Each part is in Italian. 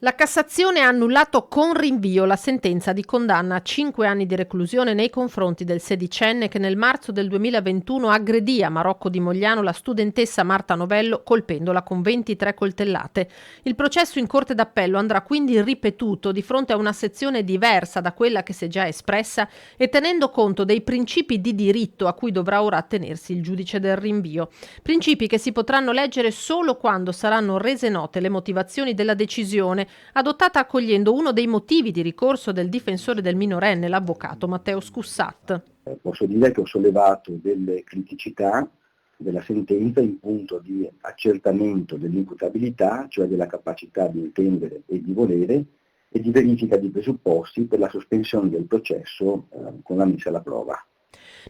La Cassazione ha annullato con rinvio la sentenza di condanna a 5 anni di reclusione nei confronti del sedicenne che nel marzo del 2021 aggredì a Marocco di Mogliano la studentessa Marta Novello colpendola con 23 coltellate. Il processo in Corte d'Appello andrà quindi ripetuto di fronte a una sezione diversa da quella che si è già espressa e tenendo conto dei principi di diritto a cui dovrà ora attenersi il giudice del rinvio. Principi che si potranno leggere solo quando saranno rese note le motivazioni della decisione adottata accogliendo uno dei motivi di ricorso del difensore del minorenne, l'avvocato Matteo Scussat. Posso dire che ho sollevato delle criticità della sentenza in punto di accertamento dell'imputabilità, cioè della capacità di intendere e di volere, e di verifica di presupposti per la sospensione del processo con la messa alla prova.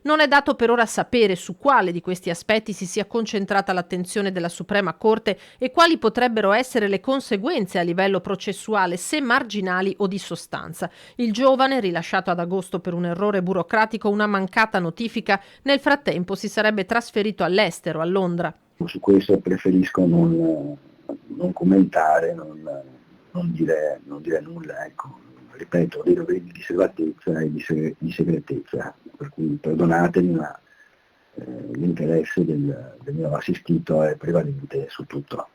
Non è dato per ora sapere su quale di questi aspetti si sia concentrata l'attenzione della Suprema Corte e quali potrebbero essere le conseguenze a livello processuale, se marginali o di sostanza. Il giovane, rilasciato ad agosto per un errore burocratico, una mancata notifica, nel frattempo si sarebbe trasferito all'estero, a Londra. Su questo preferisco non commentare, non dire nulla, ecco. Ripeto, dei doveri di riservatezza e di segretezza, per cui perdonatemi, ma l'interesse del mio assistito è prevalente su tutto.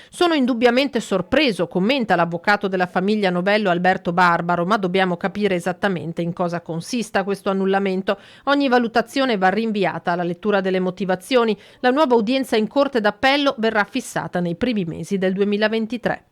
Sono indubbiamente sorpreso, commenta l'avvocato della famiglia Novello Alberto Barbaro, ma dobbiamo capire esattamente in cosa consista questo annullamento. Ogni valutazione va rinviata alla lettura delle motivazioni. La nuova udienza in Corte d'Appello verrà fissata nei primi mesi del 2023.